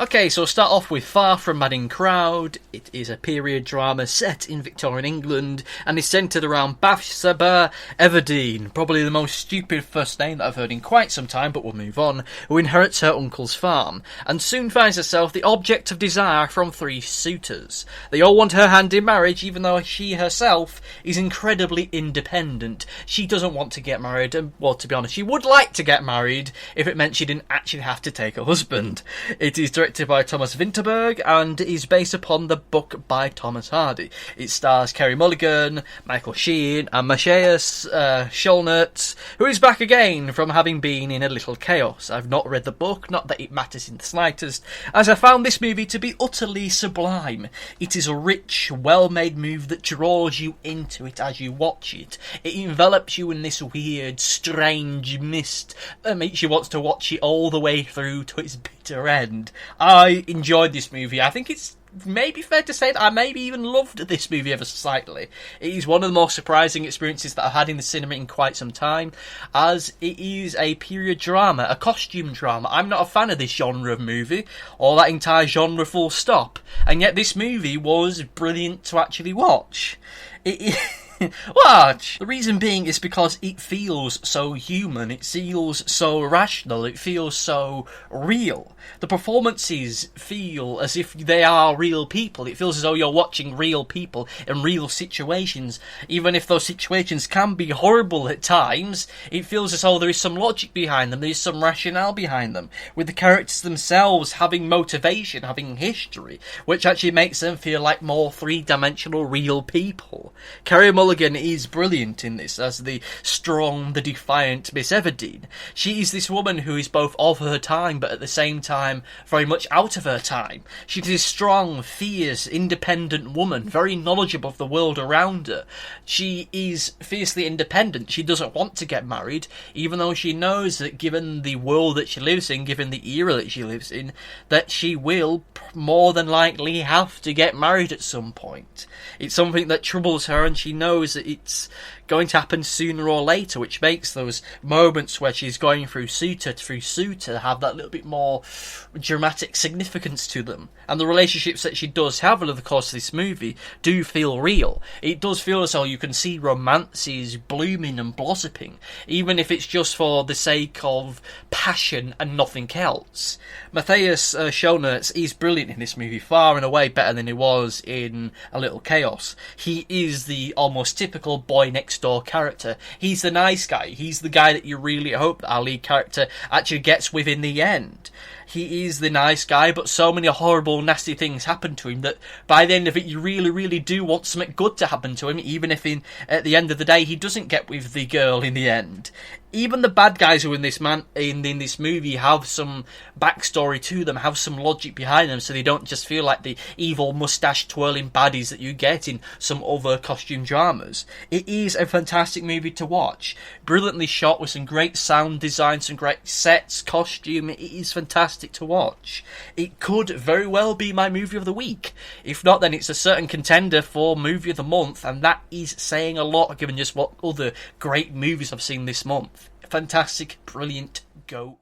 Okay, so we'll start off with Far From Madding Crowd. It is a period drama set in Victorian England and is centred around Bathsheba Everdeen, probably the most stupid first name that I've heard in quite some time, but we'll move on, who inherits her uncle's farm and soon finds herself the object of desire from 3 suitors. They all want her hand in marriage, even though she herself is incredibly independent. She doesn't want to get married, and, well, to be honest, she would like to get married if it meant she didn't actually have to take a husband. It is directed by Thomas Vinterberg and is based upon the book by Thomas Hardy. It stars Carey Mulligan, Michael Sheen and Matthias Schoenaerts, who is back again from having been in A Little Chaos. I've not read the book, not that it matters in the slightest, as I found this movie to be utterly sublime. It is a rich, well-made movie that draws you into it as you watch it. It envelops you in this weird, strange mist that makes you want to watch it all the way through to its bitter end. I enjoyed this movie. I think it's maybe fair to say that I maybe even loved this movie ever so slightly. It is one of the most surprising experiences that I've had in the cinema in quite some time, as it is a period drama, a costume drama. I'm not a fan of this genre of movie, or that entire genre full stop, and yet this movie was brilliant to actually watch. Watch! The reason being is because it feels so human, it feels so rational, it feels so real. The performances feel as if they are real people. It feels as though you're watching real people in real situations. Even if those situations can be horrible at times, it feels as though there is some logic behind them, there is some rationale behind them, with the characters themselves having motivation, having history, which actually makes them feel like more three-dimensional real people. Carey Mulligan is brilliant in this as the strong, the defiant Miss Everdeen. She is this woman who is both of her time but at the same time very much out of her time. She's this strong, fierce, independent woman, very knowledgeable of the world around her. She is fiercely independent. She doesn't want to get married, even though she knows that given the world that she lives in, given the era that she lives in, that she will more than likely have to get married at some point. It's something that troubles her, and she knows that it's going to happen sooner or later, which makes those moments where she's going through suitor have that little bit more dramatic significance to them. And the relationships that she does have over the course of this movie do feel real. It does feel as though you can see romances blooming and blossoming, even if it's just for the sake of passion and nothing else. Matthias Schoenaerts is brilliant in this movie, far and away better than he was in A Little Chaos. He is the almost typical boy next door character. He's the nice guy. He's the guy that you really hope that our lead character actually gets with in the end. He is the nice guy, but so many horrible, nasty things happen to him that by the end of it, you really, really do want something good to happen to him, even if at the end of the day, he doesn't get with the girl in the end. Even the bad guys who are in this movie have some backstory to them, have some logic behind them, so they don't just feel like the evil mustache-twirling baddies that you get in some other costume dramas. It is a fantastic movie to watch. Brilliantly shot with some great sound design, some great sets, costume. It is fantastic to watch. It could very well be my movie of the week. If not, then it's a certain contender for movie of the month, and that is saying a lot given just what other great movies I've seen this month. Fantastic, brilliant, go.